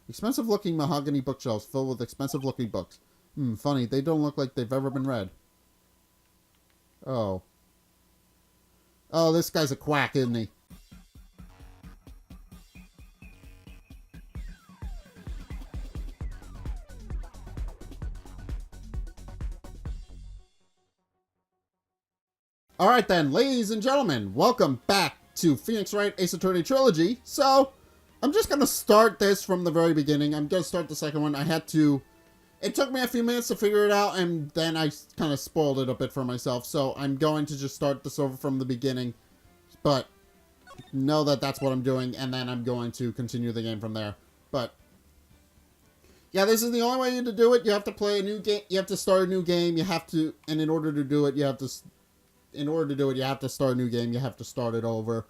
Expensive-looking mahogany bookshelves filled with expensive-looking books. Funny. They don't look like they've ever been read. Oh. Oh, this guy's a quack, isn't he? Alright then, ladies and gentlemen, welcome back to Phoenix Wright Ace Attorney Trilogy. So, I'm just going to start this from the very beginning. I'm going to start the second one. It took me a few minutes to figure it out, and then I kind of spoiled it a bit for myself. So, I'm going to just start this over from the beginning. But, know that that's what I'm doing, and then I'm going to continue the game from there. But, yeah, this is the only way to do it. You have to play a new game. You have to start a new game. And in order to do it, you have to start a new game. You have to start it over.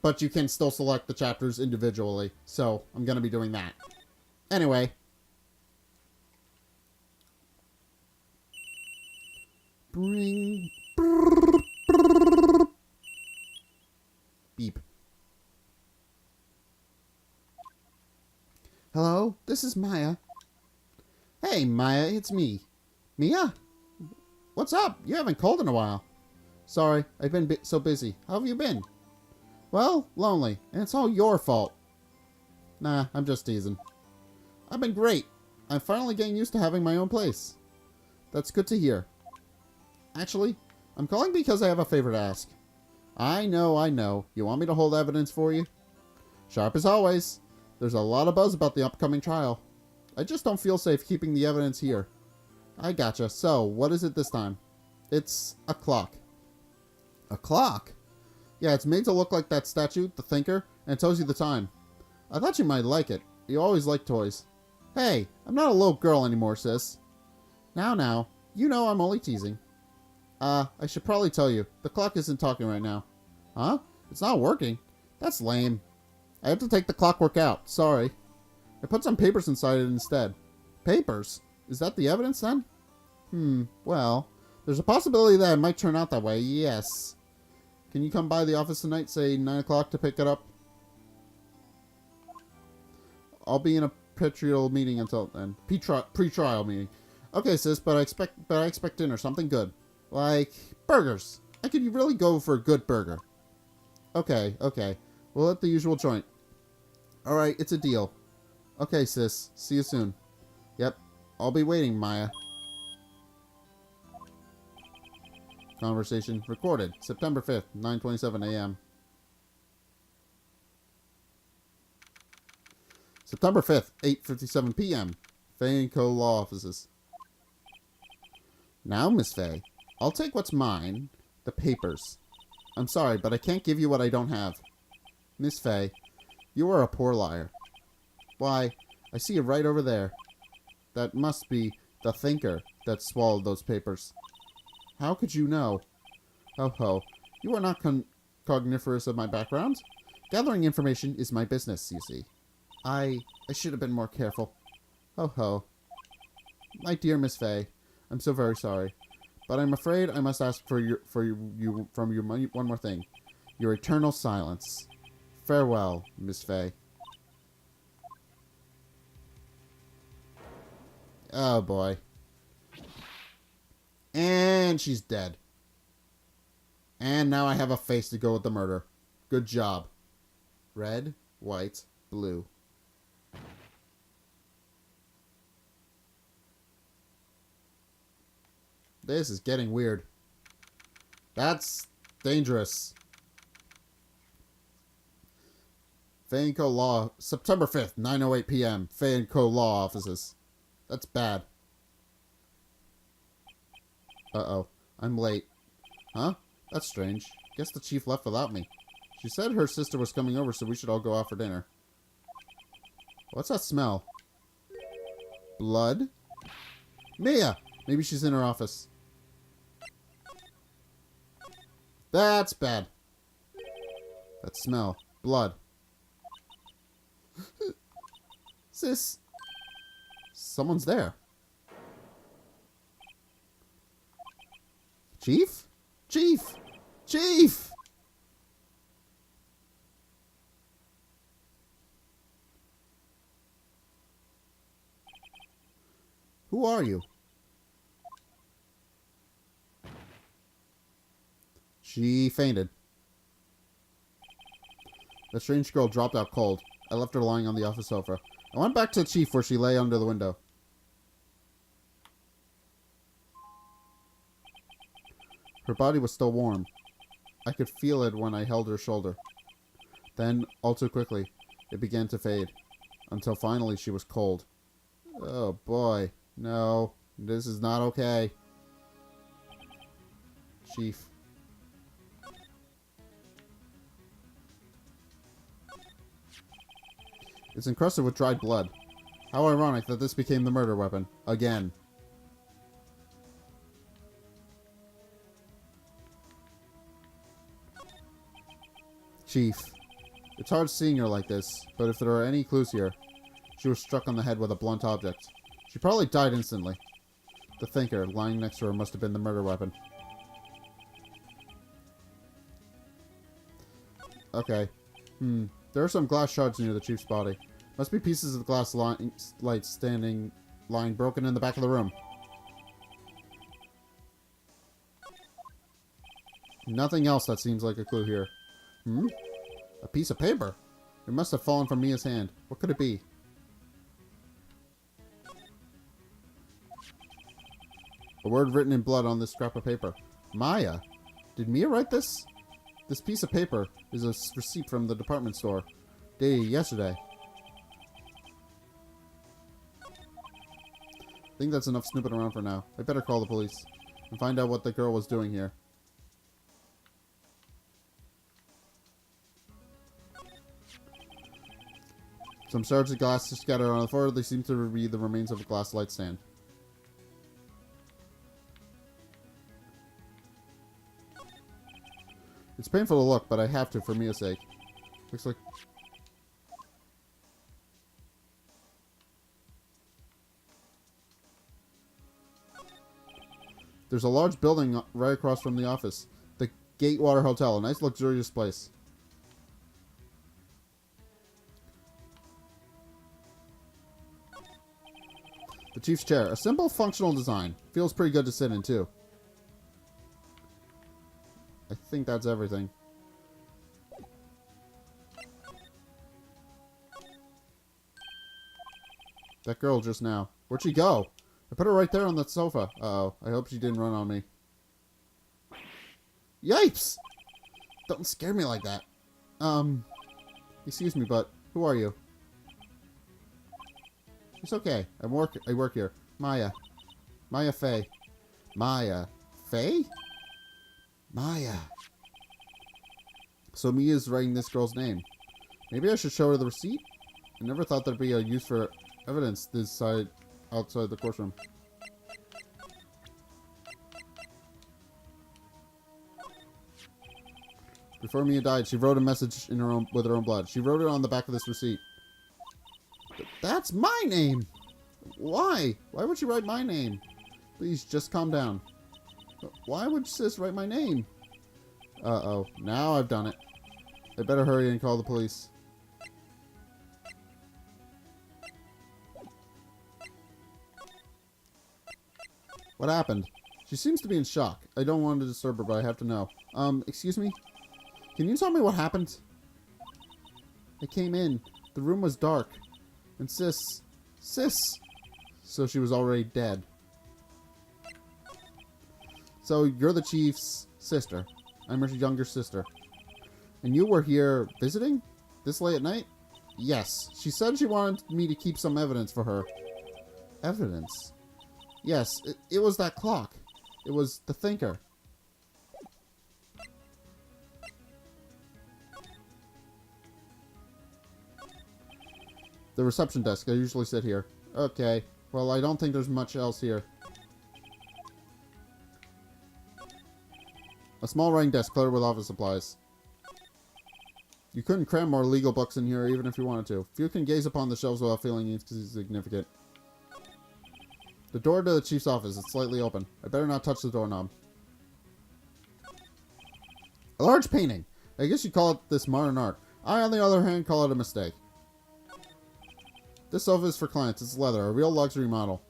But you can still select the chapters individually. So, I'm going to be doing that. Anyway. Beep. Hello, this is Maya. Hey, Maya, it's me. Mia? What's up? You haven't called in a while. Sorry, I've been so busy. How have you been? Well, lonely, and it's all your fault. Nah, I'm just teasing. I've been great. I'm finally getting used to having my own place. That's good to hear. Actually, I'm calling because I have a favor to ask. I know. You want me to hold evidence for you? Sharp as always. There's a lot of buzz about the upcoming trial. I just don't feel safe keeping the evidence here. I gotcha. So, what is it this time? It's a clock. A clock? Yeah, it's made to look like that statue, the Thinker, and it tells you the time. I thought you might like it. You always like toys. Hey, I'm not a little girl anymore, sis. Now, you know I'm only teasing. I should probably tell you, the clock isn't talking right now. Huh? It's not working? That's lame. I have to take the clockwork out. Sorry. I put some papers inside it instead. Papers? Is that the evidence then? Well, there's a possibility that it might turn out that way, yes. Can you come by the office tonight, say 9 o'clock, to pick it up? I'll be in a pre-trial meeting until then. Pre-trial meeting. Okay, sis, but I expect dinner, something good. Like burgers. I could really go for a good burger. Okay. We'll hit the usual joint. Alright, it's a deal. Okay, sis. See you soon. Yep. I'll be waiting, Maya. Conversation recorded. September 5th, 9:27 a.m. September 5th, 8:57 p.m. Fay & Co. Law Offices. Now, Miss Fay, I'll take what's mine. The papers. I'm sorry, but I can't give you what I don't have. Miss Fay, you are a poor liar. Why, I see it right over there. That must be the Thinker that swallowed those papers. How could you know? Oh, you are not cogniferous of my background. Gathering information is my business, you see. I should have been more careful. Oh. My dear Miss Fay, I'm so very sorry. But I'm afraid I must ask from you one more thing. Your eternal silence. Farewell, Miss Fay. Oh, boy. And she's dead. And now I have a face to go with the murder. Good job. Red, white, blue. This is getting weird. That's dangerous. Fay & Co. Law, September 5th, 9:08 p.m. Fay & Co. Law Offices. That's bad. Uh-oh. I'm late. Huh? That's strange. Guess the chief left without me. She said her sister was coming over, so we should all go out for dinner. What's that smell? Blood? Mia! Maybe she's in her office. That's bad. That smell. Blood. Sis. Someone's there. Chief? Chief! Chief! Who are you? She fainted. The strange girl dropped out cold. I left her lying on the office sofa. I went back to the chief where she lay under the window. Her body was still warm. I could feel it when I held her shoulder. Then, all too quickly, it began to fade, until finally she was cold. Oh boy. No, this is not okay. Chief. It's encrusted with dried blood. How ironic that this became the murder weapon. Again. Chief. It's hard seeing her like this, but if there are any clues here, she was struck on the head with a blunt object. She probably died instantly. The thinker lying next to her must have been the murder weapon. Okay. There are some glass shards near the chief's body. Must be pieces of glass lights lying broken in the back of the room. Nothing else that seems like a clue here. A piece of paper. It must have fallen from Mia's hand. What could it be? A word written in blood on this scrap of paper. Maya? Did Mia write this? This piece of paper is a receipt from the department store, dated yesterday. I think that's enough snooping around for now. I better call the police and find out what the girl was doing here. Some shards of glass are scattered on the floor. They seem to be the remains of a glass light stand. It's painful to look, but I have to for Mia's sake. Looks like... There's a large building right across from the office. The Gatewater Hotel, a nice luxurious place. The chief's chair. A simple, functional design. Feels pretty good to sit in, too. I think that's everything. That girl just now. Where'd she go? I put her right there on the sofa. Uh-oh. I hope she didn't run on me. Yipes! Don't scare me like that. Excuse me, but who are you? It's okay. I work here. Maya. Maya Fey. Maya. Fey? Maya. So Mia's writing this girl's name. Maybe I should show her the receipt? I never thought there'd be a use for evidence outside the courtroom. Before Mia died, she wrote a message with her own blood. She wrote it on the back of this receipt. That's my name! Why? Why would she write my name? Please, just calm down. Why would sis write my name? Uh-oh. Now I've done it. I better hurry and call the police. What happened? She seems to be in shock. I don't want to disturb her, but I have to know. Excuse me? Can you tell me what happened? I came in. The room was dark. And sis... So she was already dead. So you're the chief's sister. I'm her younger sister. And you were here visiting? This late at night? Yes. She said she wanted me to keep some evidence for her. Evidence? Yes, it was that clock. It was the thinker. The reception desk. I usually sit here. Okay. Well, I don't think there's much else here. A small writing desk cluttered with office supplies. You couldn't cram more legal books in here even if you wanted to. Few can gaze upon the shelves without feeling insignificant. The door to the chief's office is slightly open. I better not touch the doorknob. A large painting. I guess you'd call it this modern art. I, on the other hand, call it a mistake. This sofa is for clients. It's leather, a real luxury model.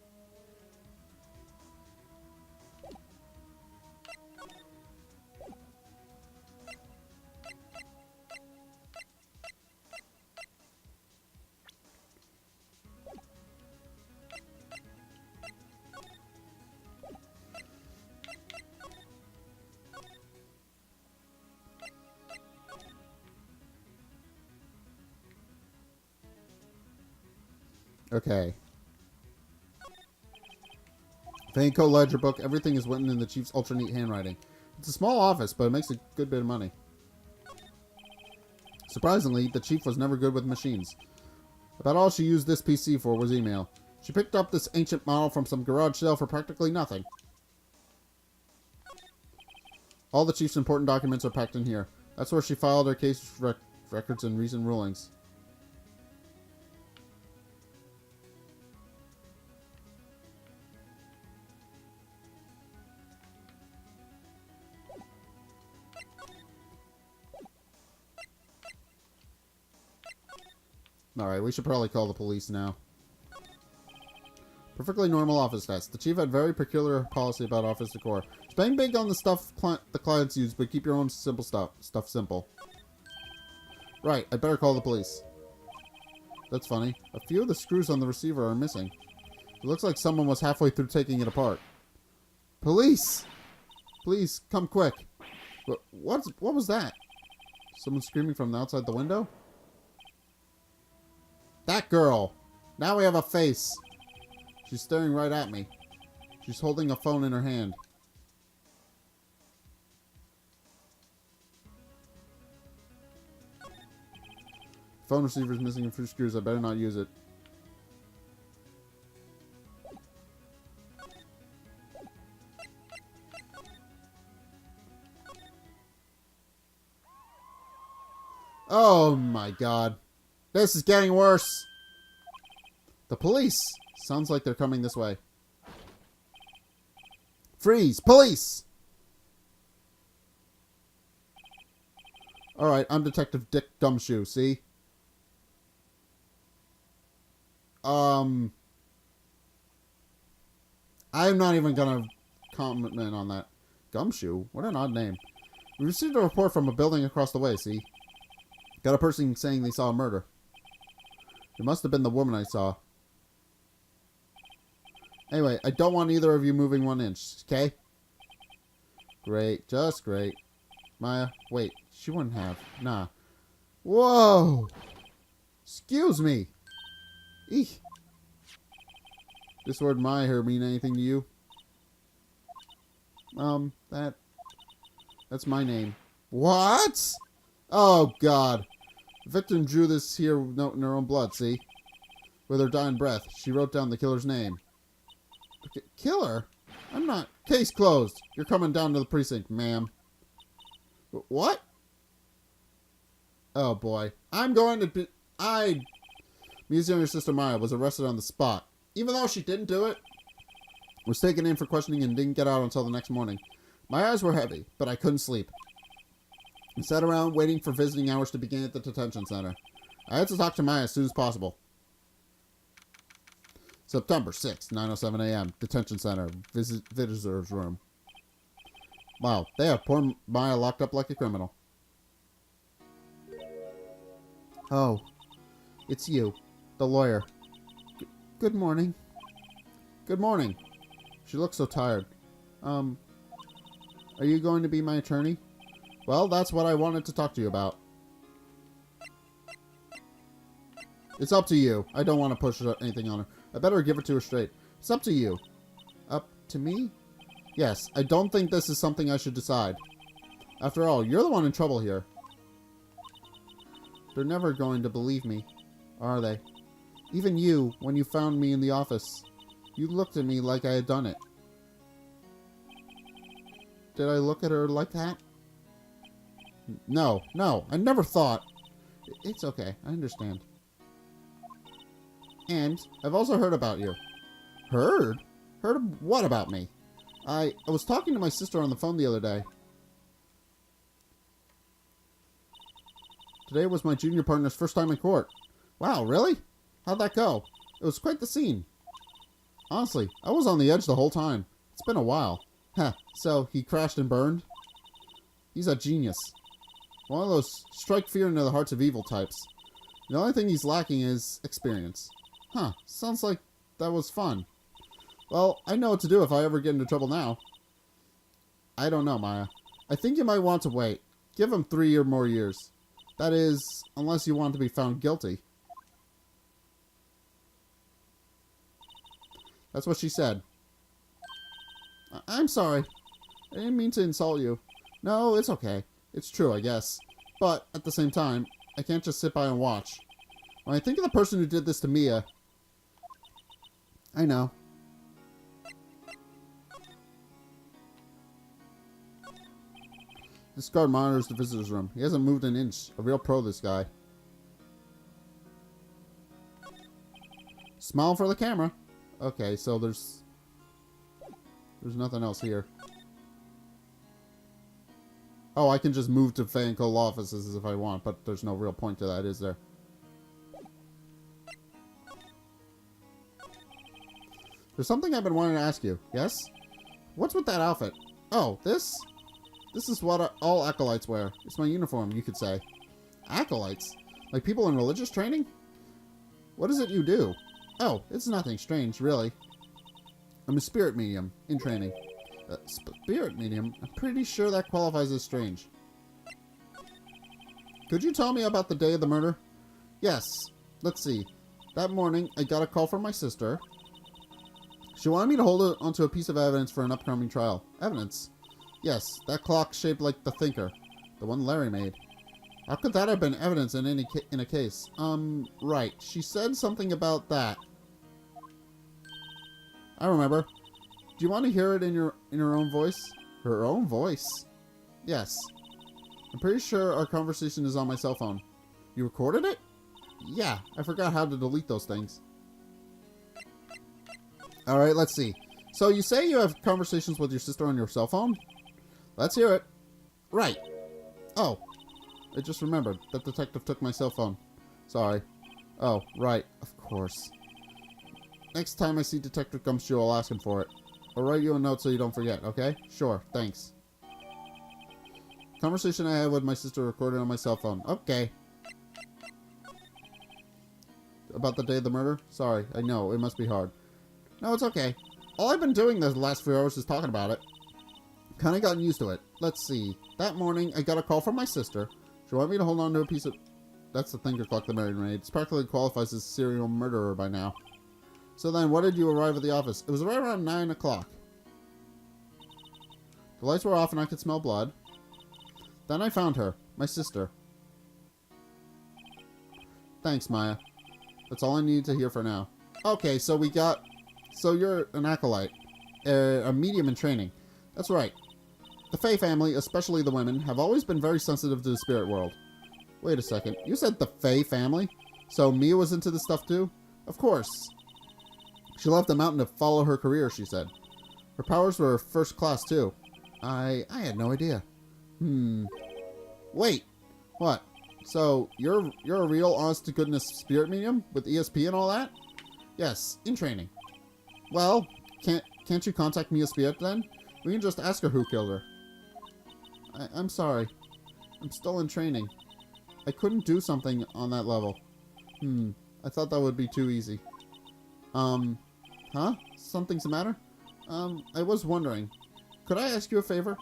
Okay. Vanco ledger book. Everything is written in the chief's ultra neat handwriting. It's a small office, but it makes a good bit of money. Surprisingly, the chief was never good with machines. About all she used this PC for was email. She picked up this ancient model from some garage sale for practically nothing. All the chief's important documents are packed in here. That's where she filed her case records and recent rulings. Alright, we should probably call the police now. Perfectly normal office desk. The chief had very peculiar policy about office decor. Spend big on the stuff the clients use, but keep your own simple stuff simple. Right, I better call the police. That's funny. A few of the screws on the receiver are missing. It looks like someone was halfway through taking it apart. Police! Please, come quick. What was that? Someone screaming from the outside the window? That girl! Now we have a face! She's staring right at me. She's holding a phone in her hand. Phone receiver's missing a few screws. I better not use it. Oh my god. This is getting worse. The police. Sounds like they're coming this way. Freeze! Police! Alright, I'm Detective Dick Gumshoe, see? I'm not even gonna comment on that. Gumshoe? What an odd name. We received a report from a building across the way, see? Got a person saying they saw a murder. It must have been the woman I saw. Anyway, I don't want either of you moving 1 inch, okay? Great, just great. Maya, wait, she wouldn't have. Nah. Whoa! Excuse me! Eek. This word Maya here mean anything to you? That's my name. What? Oh, God. The victim drew this here note in her own blood, see? With her dying breath, she wrote down the killer's name. Killer? I'm not... Case closed. You're coming down to the precinct, ma'am. What? Oh, boy. I'm going to be... Mia's younger sister Maya was arrested on the spot. Even though she didn't do it, was taken in for questioning and didn't get out until the next morning. My eyes were heavy, but I couldn't sleep. I sat around waiting for visiting hours to begin at the detention center. I had to talk to Maya as soon as possible. September 6th, 9:07 a.m. Detention center. Visitor's room. Wow, they have poor Maya locked up like a criminal. Oh, it's you, the lawyer. Good morning. Good morning. She looks so tired. Are you going to be my attorney? Well, that's what I wanted to talk to you about. It's up to you. I don't want to push anything on her. I better give it to her straight. It's up to you. Up to me? Yes, I don't think this is something I should decide. After all, you're the one in trouble here. They're never going to believe me, are they? Even you, when you found me in the office, you looked at me like I had done it. Did I look at her like that? No, I never thought. It's okay, I understand. And I've also heard about you. Heard? Heard of what about me? I was talking to my sister on the phone the other day. Today was my junior partner's first time in court. Wow, really? How'd that go? It was quite the scene. Honestly, I was on the edge the whole time. It's been a while. Heh, so he crashed and burned? He's a genius. One of those strike fear into the hearts of evil types. The only thing he's lacking is experience. Huh, sounds like that was fun. Well, I know what to do if I ever get into trouble now. I don't know, Maya. I think you might want to wait. Give him 3 or more years. That is, unless you want to be found guilty. That's what she said. I'm sorry. I didn't mean to insult you. No, it's okay. It's true, I guess. But, at the same time, I can't just sit by and watch. When I think of the person who did this to Mia... I know. This guard monitors the visitor's room. He hasn't moved an inch. A real pro, this guy. Smile for the camera. Okay, so there's nothing else here. Oh, I can just move to fan call offices if I want, but there's no real point to that, is there? There's something I've been wanting to ask you. Yes? What's with that outfit? Oh, this? This is what all acolytes wear. It's my uniform, you could say. Acolytes? Like people in religious training? What is it you do? Oh, it's nothing strange, really. I'm a spirit medium in training. Spirit medium? I'm pretty sure that qualifies as strange. Could you tell me about the day of the murder? Yes. Let's see. That morning, I got a call from my sister. She wanted me to hold it onto a piece of evidence for an upcoming trial. Evidence? Yes, that clock shaped like the Thinker. The one Larry made. How could that have been evidence in a case? Right. She said something about that. I remember. Do you want to hear it in her own voice? Her own voice? Yes. I'm pretty sure our conversation is on my cell phone. You recorded it? Yeah, I forgot how to delete those things. Alright, let's see. So you say you have conversations with your sister on your cell phone? Let's hear it. Right. Oh. I just remembered. That detective took my cell phone. Sorry. Oh, right. Of course. Next time I see Detective Gumshoe, I'll ask him for it. I'll write you a note so you don't forget, okay? Sure, thanks. Conversation I had with my sister recorded on my cell phone. Okay. About the day of the murder? Sorry, I know, it must be hard. No, it's okay. All I've been doing the last few hours is talking about it. Kinda gotten used to it. Let's see. That morning, I got a call from my sister. She wanted me to hold on to a piece of... That's the Thinker clock the Mary made. It practically qualifies as a serial murderer by now. So then, when did you arrive at the office? It was right around 9 o'clock. The lights were off and I could smell blood. Then I found her. My sister. Thanks, Maya. That's all I need to hear for now. Okay, so we got... So you're an acolyte. A medium in training. That's right. The Fae family, especially the women, have always been very sensitive to the spirit world. Wait a second. You said the Fae family? So Mia was into this stuff too? Of course. She left the mountain to follow her career, she said. Her powers were first class too. I had no idea. Wait. What? So you're a real honest to goodness spirit medium with ESP and all that? Yes, in training. Well, can't you contact Mia's spirit then? We can just ask her who killed her. I'm sorry. I'm still in training. I couldn't do something on that level. I thought that would be too easy. Huh? Something's the matter? I was wondering. Could I ask you a favor?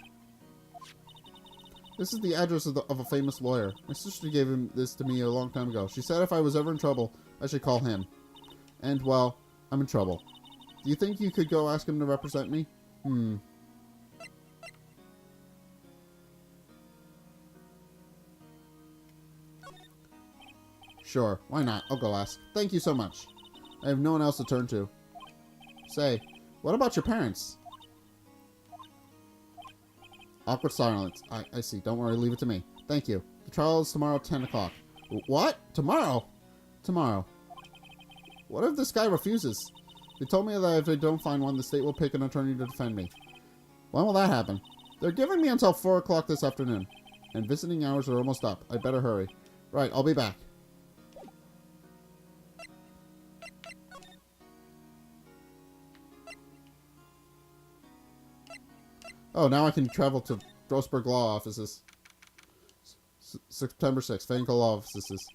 This is the address of a famous lawyer. My sister gave this to me a long time ago. She said if I was ever in trouble, I should call him. And, well, I'm in trouble. Do you think you could go ask him to represent me? Sure, why not? I'll go ask. Thank you so much. I have no one else to turn to. Say, what about your parents? Awkward silence. I see. Don't worry, leave it to me. Thank you. The trial is tomorrow at 10 o'clock. What? Tomorrow? Tomorrow. What if this guy refuses? They told me that if they don't find one, the state will pick an attorney to defend me. When will that happen? They're giving me until 4 o'clock this afternoon. And visiting hours are almost up. I better hurry. Right, I'll be back. Oh, now I can travel to Grossberg Law offices. September 6th, Fanco Law offices.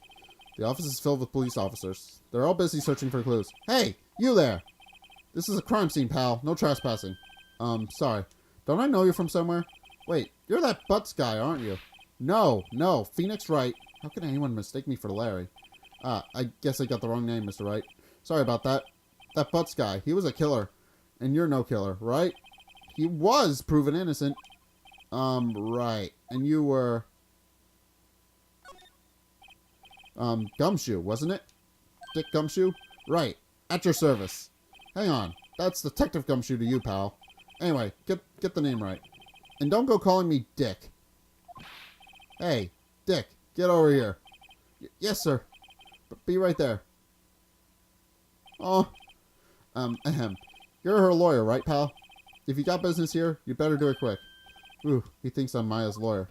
The office is filled with police officers. They're all busy searching for clues. Hey, you there! This is a crime scene, pal. No trespassing. Sorry. Don't I know you from somewhere? Wait, you're that Butts guy, aren't you? No, Phoenix Wright. How can anyone mistake me for Larry? I guess I got the wrong name, Mr. Wright. Sorry about that. that Butts guy. He was a killer. And you're no killer, right? He was proven innocent. Right. And you were... Gumshoe, wasn't it? Dick Gumshoe? Right. At your service. Hang on. That's Detective Gumshoe to you, pal. Anyway, get the name right. And don't go calling me Dick. Hey, Dick, get over here. Yes, sir. Be right there. Oh. Ahem. You're her lawyer, right, pal? If you got business here, you better do it quick. Ooh, he thinks I'm Maya's lawyer.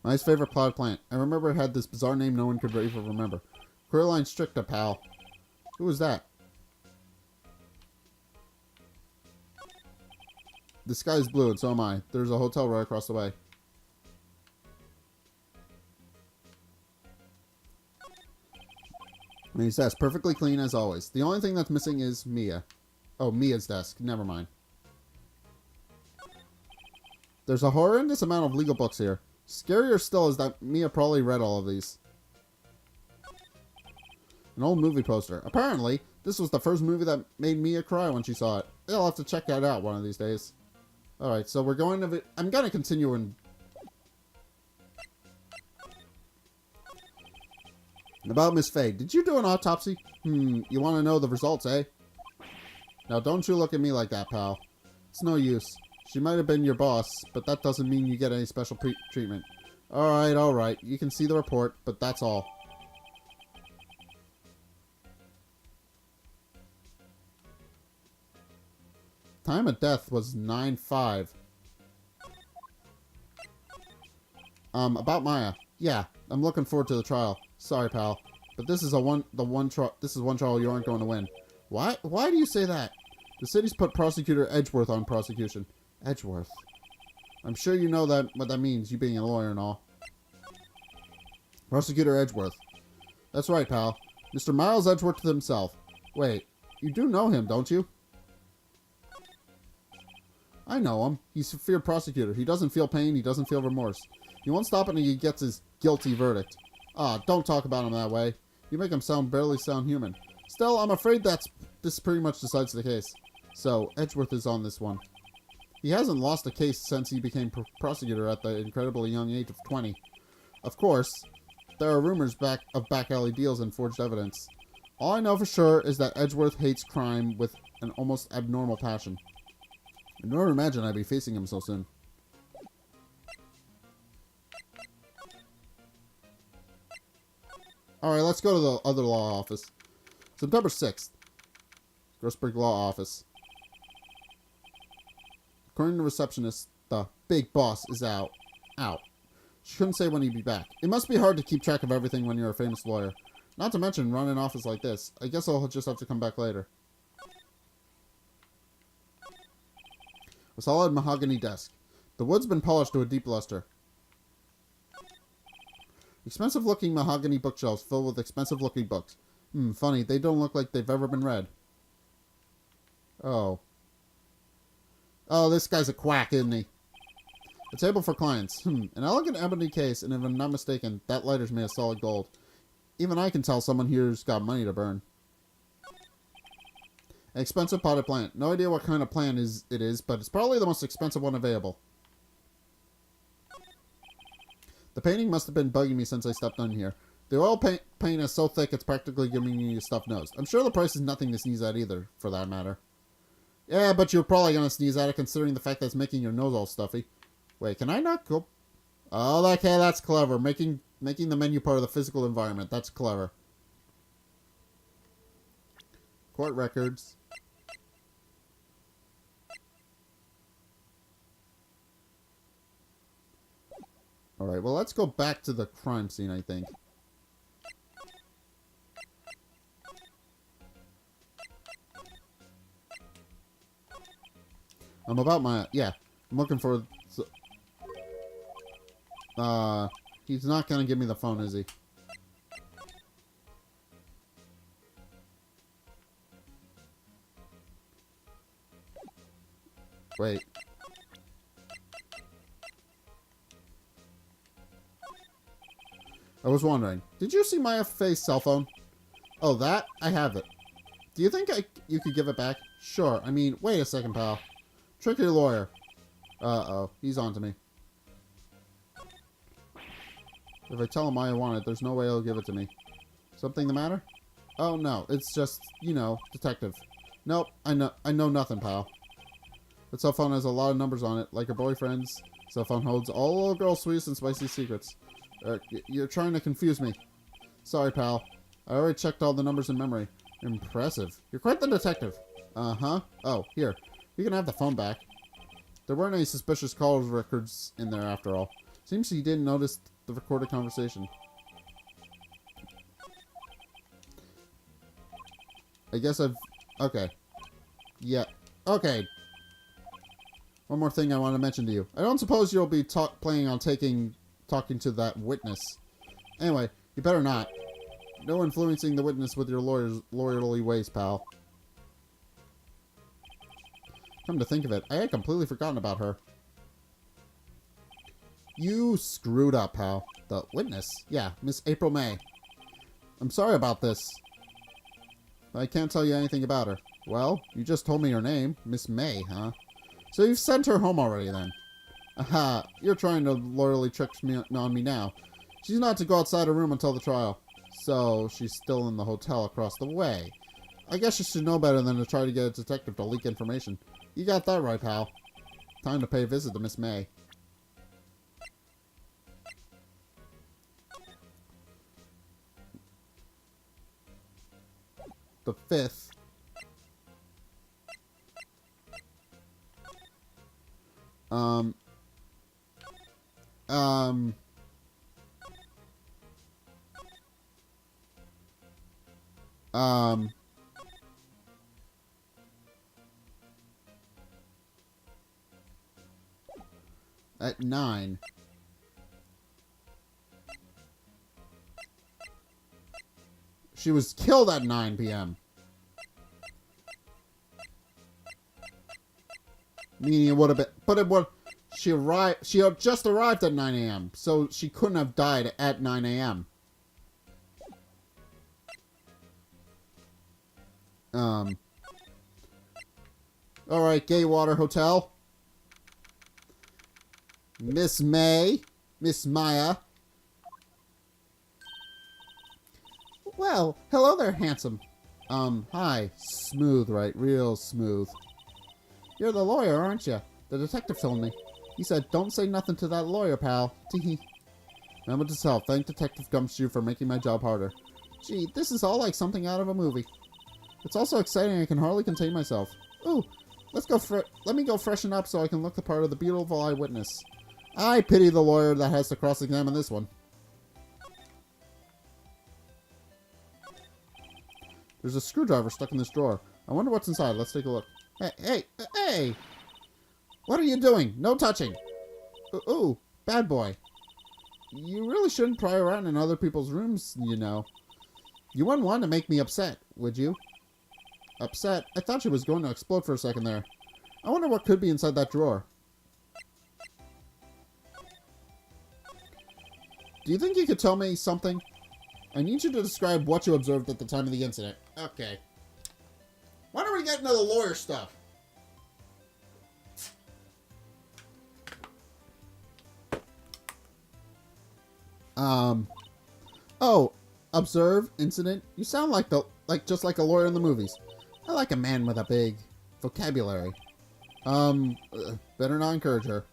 Maya's favorite potted plant. I remember it had this bizarre name no one could even remember. Coraline Stricta, pal. Who was that? The sky is blue, and so am I. There's a hotel right across the way. And his desk, perfectly clean as always. The only thing that's missing is Mia. Oh, Mia's desk. Never mind. There's a horrendous amount of legal books here. Scarier still is that Mia probably read all of these. An old movie poster. Apparently, this was the first movie that made Mia cry when she saw it. I'll have to check that out one of these days. Alright, so we're going to... I'm going to continue in... About Miss Faye. Did you do an autopsy? You want to know the results, eh? Now, don't you look at me like that, pal. It's no use. She might have been your boss, but that doesn't mean you get any special treatment. Alright. You can see the report, but that's all. Time of death was 9/5. About Maya. Yeah, I'm looking forward to the trial. Sorry, pal, but this is one trial you aren't going to win. Why do you say that? The city's put Prosecutor Edgeworth on prosecution. Edgeworth. I'm sure you know what that means, you being a lawyer and all. Prosecutor Edgeworth. That's right, pal. Mr. Miles Edgeworth himself. Wait, you do know him, don't you? I know him. He's a feared prosecutor. He doesn't feel pain. He doesn't feel remorse. He won't stop until he gets his guilty verdict. Ah, don't talk about him that way. You make him barely sound human. Still, I'm afraid this pretty much decides the case. So, Edgeworth is on this one. He hasn't lost a case since he became prosecutor at the incredibly young age of 20. Of course, there are rumors of back-alley deals and forged evidence. All I know for sure is that Edgeworth hates crime with an almost abnormal passion. I never imagined I'd be facing him so soon. Alright, let's go to the other law office. September 6th. Grossberg Law Office. According to the receptionist, the big boss is out. She couldn't say when he'd be back. It must be hard to keep track of everything when you're a famous lawyer. Not to mention run an office like this. I guess I'll just have to come back later. A solid mahogany desk. The wood's been polished to a deep luster. Expensive-looking mahogany bookshelves filled with expensive-looking books. Funny, they don't look like they've ever been read. Oh, this guy's a quack, isn't he? A table for clients. An elegant ebony case, and if I'm not mistaken, that lighter's made of solid gold. Even I can tell someone here's got money to burn. An expensive potted plant. No idea what kind of plant it is, but it's probably the most expensive one available. The painting must have been bugging me since I stepped on here. The oil paint is so thick it's practically giving me a stuffed nose. I'm sure the price is nothing to sneeze at either, for that matter. Yeah, but you're probably going to sneeze at it considering the fact that it's making your nose all stuffy. Wait, can I not go? Oh, okay, that's clever. Making the menu part of the physical environment. That's clever. Court records. Alright, well, let's go back to the crime scene, I think. Yeah, I'm looking for... he's not gonna give me the phone, is he? Wait. I was wondering, did you see my Faye's cell phone? Oh, that? I have it. Do you think you could give it back? Sure. I mean, wait a second, pal. Tricky lawyer. Uh-oh. He's on to me. If I tell him I want it, there's no way he'll give it to me. Something the matter? Oh, no. It's just, you know, detective. Nope. I know nothing, pal. The cell phone has a lot of numbers on it, like her boyfriend's. Cell phone holds all little girls' sweet and spicy secrets. You're trying to confuse me. Sorry, pal. I already checked all the numbers in memory. Impressive. You're quite the detective. Uh-huh. Oh, here. You can have the phone back. There weren't any suspicious call records in there after all. Seems he didn't notice the recorded conversation. I guess I've... Okay. Yeah. Okay. One more thing I want to mention to you. I don't suppose you'll be planning on talking to that witness. Anyway, you better not. No influencing the witness with your lawyerly ways, pal. Come to think of it, I had completely forgotten about her. You screwed up, pal. The witness? Yeah, Miss April May. I'm sorry about this. I can't tell you anything about her. Well, you just told me her name. Miss May, huh? So you've sent her home already, then? Aha, you're trying to loyally trick me on me now. She's not to go outside her room until the trial. So, she's still in the hotel across the way. I guess you should know better than to try to get a detective to leak information. You got that right, pal. Time to pay a visit to Miss May. The 5th. At 9. She was killed at 9 p.m. Meaning it would have been, but it would, she had just arrived at 9 a.m. So she couldn't have died at 9 a.m. Alright, Gaywater Hotel. Miss May. Miss Maya. Well, hello there, handsome. Hi. Smooth, right? Real smooth. You're the lawyer, aren't you? The detective told me. He said, don't say nothing to that lawyer, pal. Teehee. Remember to self. Thank Detective Gumshoe for making my job harder. Gee, this is all like something out of a movie. It's all so exciting I can hardly contain myself. Ooh, let me go freshen up so I can look the part of the beautiful eyewitness. I pity the lawyer that has to cross-examine this one. There's a screwdriver stuck in this drawer. I wonder what's inside. Let's take a look. Hey! What are you doing? No touching! Ooh, bad boy. You really shouldn't pry around in other people's rooms, you know. You wouldn't want to make me upset, would you? Upset? I thought she was going to explode for a second there. I wonder what could be inside that drawer. Do you think you could tell me something? I need you to describe what you observed at the time of the incident. Okay. Why don't we get into the lawyer stuff? Oh, observe, incident. You sound just like a lawyer in the movies. I like a man with a big vocabulary. Better not encourage her.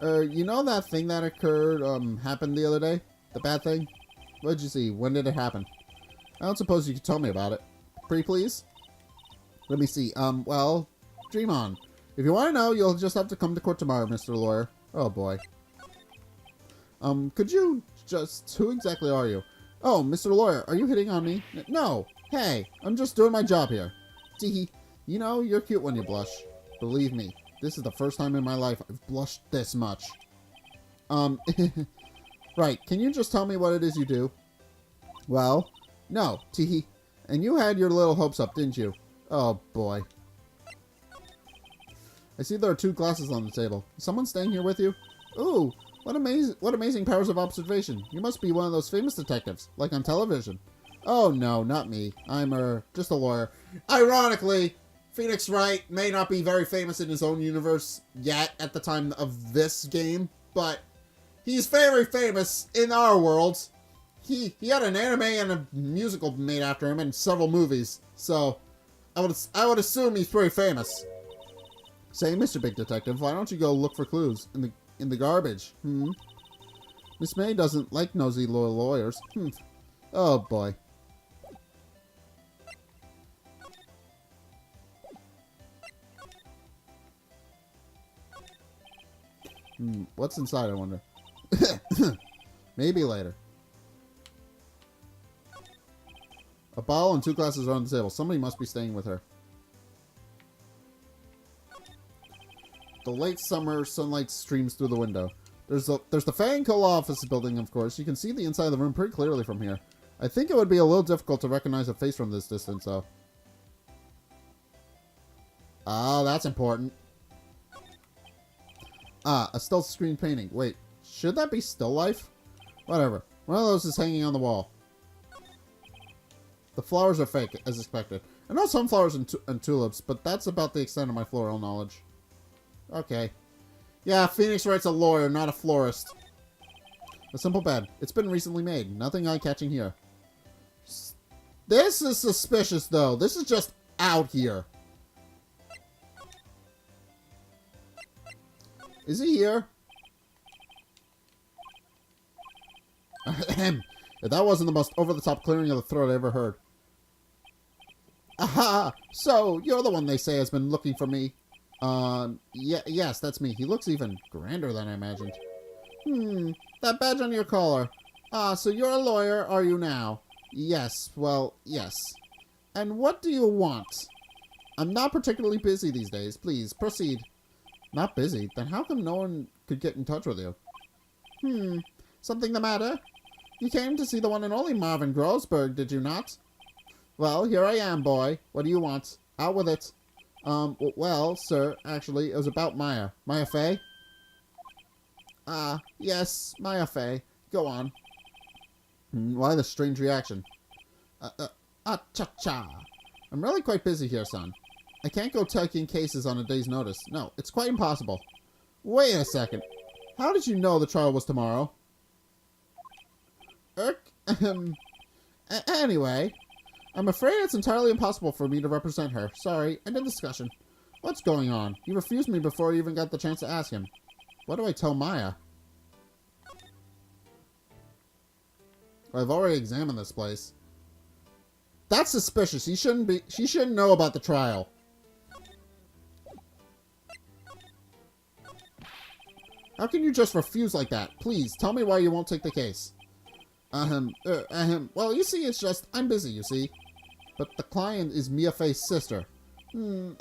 You know that thing that occurred, happened the other day? The bad thing? What did you see? When did it happen? I don't suppose you could tell me about it. Pretty please? Let me see. Well, dream on. If you want to know, you'll just have to come to court tomorrow, Mr. Lawyer. Oh, boy. Could you just... Who exactly are you? Oh, Mr. Lawyer, are you hitting on me? No. Hey, I'm just doing my job here. Teehee. You know, you're cute when you blush. Believe me, this is the first time in my life I've blushed this much. Right, can you just tell me what it is you do? Well, no, teehee. And you had your little hopes up, didn't you? Oh, boy. I see there are 2 glasses on the table. Is someone staying here with you? Ooh, What amazing powers of observation. You must be one of those famous detectives, like on television. Oh no, not me. I'm just a lawyer. Ironically, Phoenix Wright may not be very famous in his own universe yet at the time of this game, but he's very famous in our world. He had an anime and a musical made after him and several movies, so I would assume he's pretty famous. Say, Mr. Big Detective, why don't you go look for clues in the garbage? Miss May doesn't like nosy lawyers. Oh boy. What's inside, I wonder? Maybe later. A bottle and 2 glasses are on the table. Somebody must be staying with her. The late summer sunlight streams through the window. There's the Fang Cola office building, of course. You can see the inside of the room pretty clearly from here. I think it would be a little difficult to recognize a face from this distance, though. Ah, that's important. Ah, a still screen painting. Wait, should that be still life? Whatever. One of those is hanging on the wall. The flowers are fake, as expected. I know sunflowers and tulips, but that's about the extent of my floral knowledge. Okay. Yeah, Phoenix Wright's a lawyer, not a florist. A simple bed. It's been recently made. Nothing eye-catching here. This is suspicious, though. This is just out here. Is he here? Ahem. If that wasn't the most over-the-top clearing of the throat I ever heard. Aha! So, you're the one they say has been looking for me. Yes, that's me. He looks even grander than I imagined. That badge on your collar. Ah, so you're a lawyer, are you now? Yes, well, yes. And what do you want? I'm not particularly busy these days. Please, proceed. Not busy? Then how come no one could get in touch with you? Something the matter? You came to see the one and only Marvin Grossberg, did you not? Well, here I am, boy. What do you want? Out with it. Well, sir, actually, it was about Maya. Maya Fey? Ah, yes, Maya Fey. Go on. Why the strange reaction? Cha-cha. I'm really quite busy here, son. I can't go taking cases on a day's notice. No, it's quite impossible. Wait a second. How did you know the trial was tomorrow? Anyway, I'm afraid it's entirely impossible for me to represent her. Sorry, end of discussion. What's going on? He refused me before I even got the chance to ask him. What do I tell Maya? I've already examined this place. That's suspicious. She shouldn't know about the trial. How can you just refuse like that? Please, tell me why you won't take the case. Well, you see, it's just, I'm busy, you see. But the client is Mia Fey's sister. Mia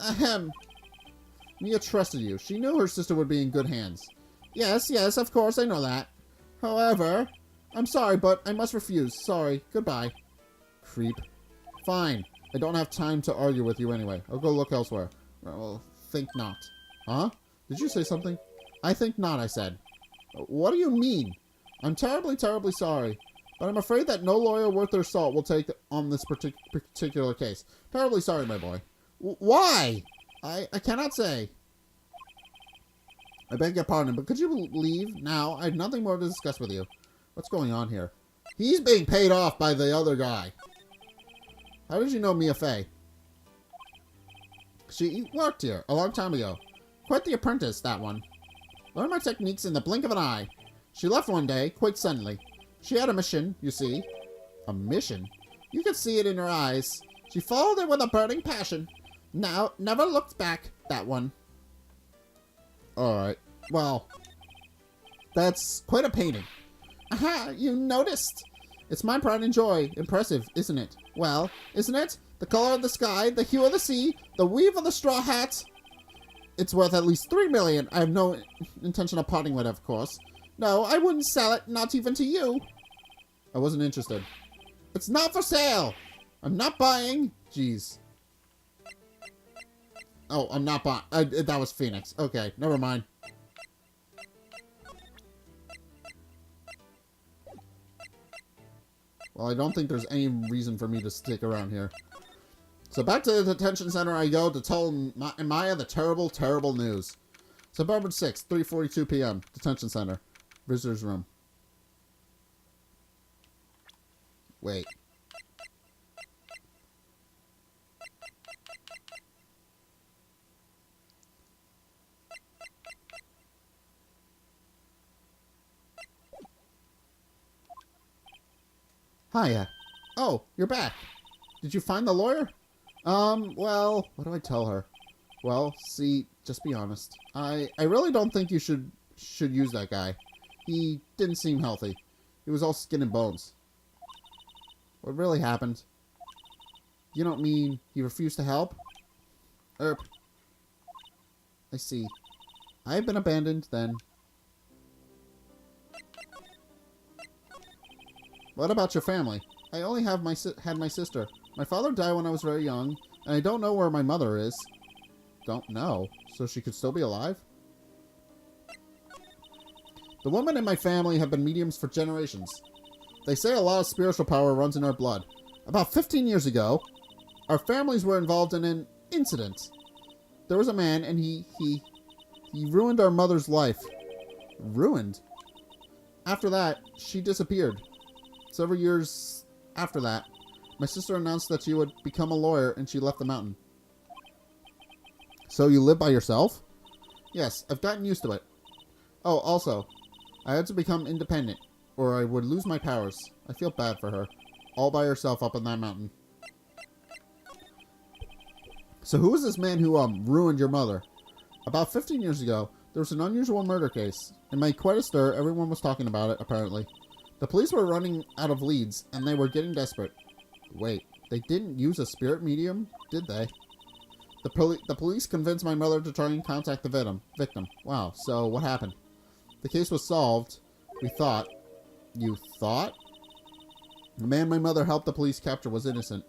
trusted you. She knew her sister would be in good hands. Yes, of course, I know that. However, I'm sorry, but I must refuse. Sorry. Goodbye. Creep. Fine. I don't have time to argue with you anyway. I'll go look elsewhere. Well, think not. Huh? Did you say something? I think not, I said. What do you mean? I'm terribly, terribly sorry. But I'm afraid that no lawyer worth their salt will take on this particular case. Terribly sorry, my boy. Why? I cannot say. I beg your pardon, but could you leave now? I have nothing more to discuss with you. What's going on here? He's being paid off by the other guy. How did you know Mia Fey? She worked here a long time ago. Quite the apprentice, that one. Learned my techniques in the blink of an eye. She left one day, quite suddenly. She had a mission, you see. A mission? You could see it in her eyes. She followed it with a burning passion. Now, never looked back, that one. Alright. Well, that's quite a painting. Aha, you noticed? It's my pride and joy. Impressive, isn't it? Well, isn't it? The color of the sky, the hue of the sea, the weave of the straw hat. It's worth at least 3 million. I have no intention of parting with it, of course. No, I wouldn't sell it, not even to you. I wasn't interested. It's not for sale. I'm not buying. Jeez. Oh, I'm not buying. That was Phoenix. Okay, never mind. Well, I don't think there's any reason for me to stick around here. So back to the detention center I go to tell Maya the terrible, terrible news. September 6th, 3:42 p.m. Detention center. Visitor's room. Wait. Hiya. Oh, you're back. Did you find the lawyer? Well, what do I tell her? Well, see, just be honest. I really don't think you should use that guy. He didn't seem healthy. He was all skin and bones. What really happened? You don't mean he refused to help? I see. I have been abandoned, then. What about your family? I only have had my sister. My father died when I was very young, and I don't know where my mother is. Don't know? So she could still be alive? The women in my family have been mediums for generations. They say a lot of spiritual power runs in our blood. About 15 years ago, our families were involved in an incident. There was a man, and he ruined our mother's life. Ruined? After that, she disappeared. Several years after that, my sister announced that she would become a lawyer, and she left the mountain. So you live by yourself? Yes, I've gotten used to it. Oh, also, I had to become independent, or I would lose my powers. I feel bad for her. All by herself up in that mountain. So who was this man who, ruined your mother? About 15 years ago, there was an unusual murder case. It made quite a stir. Everyone was talking about it, apparently. The police were running out of leads, and they were getting desperate. Wait, they didn't use a spirit medium, did they? The police convinced my mother to try and contact the victim. Wow, so what happened? The case was solved. We thought. You thought? The man my mother helped the police capture was innocent.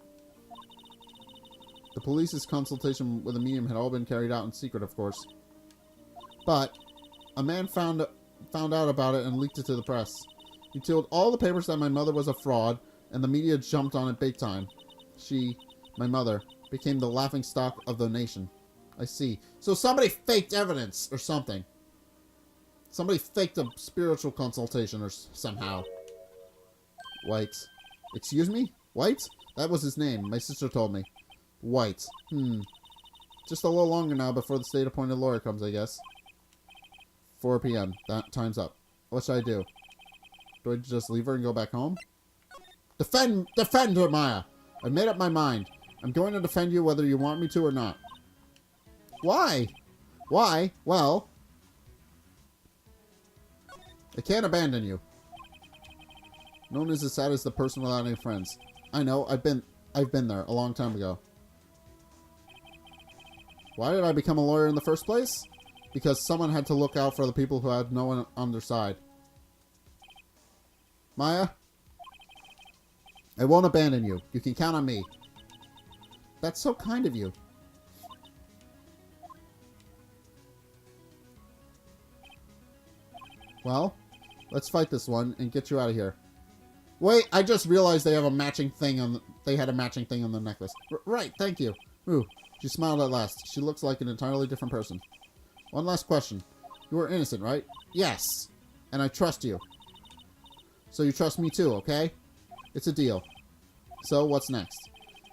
The police's consultation with a medium had all been carried out in secret, of course. But a man found out about it and leaked it to the press. He told all the papers that my mother was a fraud, and the media jumped on it big time. She, my mother, became the laughingstock of the nation. I see. So somebody faked evidence or something. Somebody faked a spiritual consultation or somehow. White. Excuse me? White? That was his name. My sister told me. White. Just a little longer now before the state-appointed lawyer comes, I guess. 4 p.m. That time's up. What should I do? Do I just leave her and go back home? Defend her, Maya! I've made up my mind. I'm going to defend you whether you want me to or not. Why? Why? Well, I can't abandon you. No one is as sad as the person without any friends. I know, I've been there a long time ago. Why did I become a lawyer in the first place? Because someone had to look out for the people who had no one on their side. Maya? I won't abandon you. You can count on me. That's so kind of you. Well, let's fight this one and get you out of here. Wait, I just realized they have a matching thing on. They had a matching thing on the necklace. Right, thank you. Ooh, she smiled at last. She looks like an entirely different person. One last question. You are innocent, right? Yes. And I trust you. So you trust me too, okay? It's a deal. So, what's next?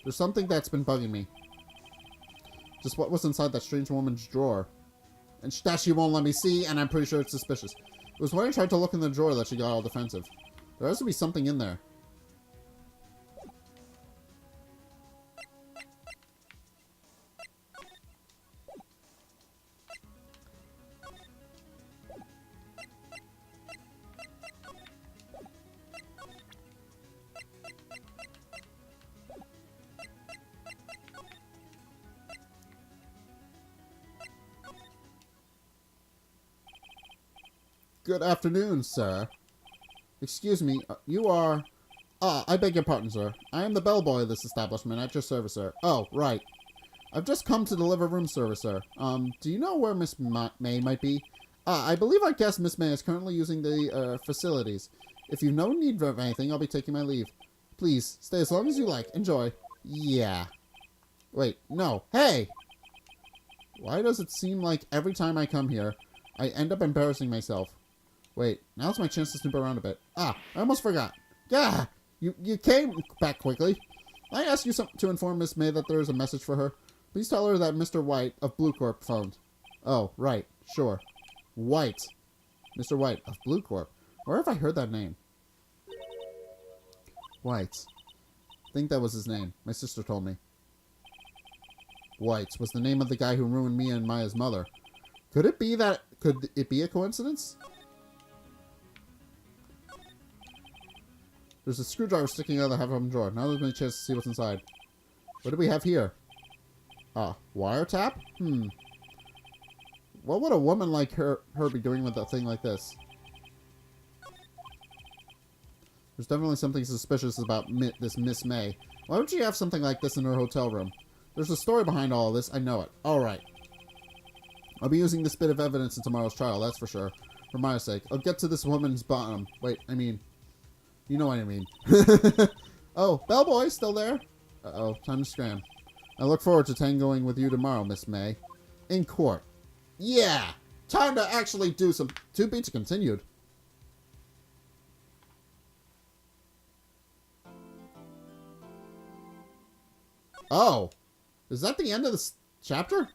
There's something that's been bugging me. Just what was inside that strange woman's drawer. And that she won't let me see, and I'm pretty sure it's suspicious. It was when I tried to look in the drawer that she got all defensive. There has to be something in there. Good afternoon, sir. Excuse me, you are... I beg your pardon, sir. I am the bellboy of this establishment at your service, sir. Oh, right. I've just come to deliver room service, sir. Do you know where Miss May might be? I believe our guest, Miss May, is currently using the, facilities. If you've no need of anything, I'll be taking my leave. Please, stay as long as you like. Enjoy. Yeah. Wait, no. Hey! Why does it seem like every time I come here, I end up embarrassing myself? Wait, now's my chance to snoop around a bit. Ah, I almost forgot. Gah! You came back quickly. I asked you to inform Miss May that there is a message for her. Please tell her that Mr. White of Blue Corp phoned. Oh, right. Sure. White. Mr. White of Blue Corp. Where have I heard that name? White. I think that was his name. My sister told me. White was the name of the guy who ruined me and Maya's mother. Could it be a coincidence? There's a screwdriver sticking out of the half-open drawer. Now there's my chance to see what's inside. What do we have here? Ah, wiretap? What would a woman like her be doing with a thing like this? There's definitely something suspicious about this Miss May. Why would she have something like this in her hotel room? There's a story behind all of this. I know it. Alright. I'll be using this bit of evidence in tomorrow's trial, that's for sure. For my sake. I'll get to this woman's bottom. Wait, I mean... You know what I mean. Oh, bellboy, still there? Uh-oh, time to scram. I look forward to tangoing with you tomorrow, Miss May. In court. Yeah! Time to actually do some... To be continued. Oh. Is that the end of this chapter?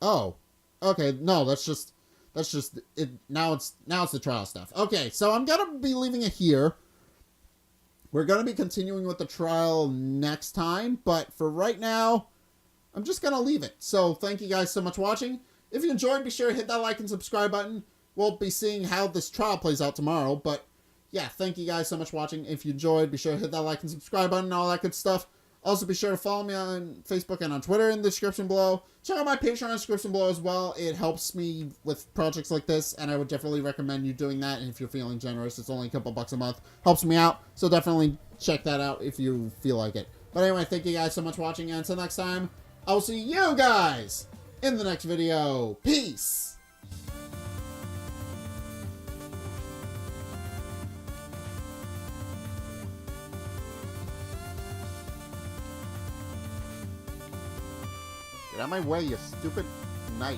Oh. Okay, no, that's just it. Now it's the trial stuff. Okay, so I'm gonna be leaving it here. We're gonna be continuing with the trial next time, but for right now, I'm just gonna leave it. So thank you guys so much for watching. If you enjoyed, be sure to hit that like and subscribe button. We'll be seeing how this trial plays out tomorrow, but yeah, thank you guys so much for watching. If you enjoyed, be sure to hit that like and subscribe button and all that good stuff. Also, be sure to follow me on Facebook and on Twitter in the description below. Check out my Patreon in the description below as well. It helps me with projects like this, and I would definitely recommend you doing that. And if you're feeling generous, it's only a couple bucks a month. Helps me out, so definitely check that out if you feel like it. But anyway, thank you guys so much for watching, and until next time, I'll see you guys in the next video. Peace! Get out of my way, you stupid knight.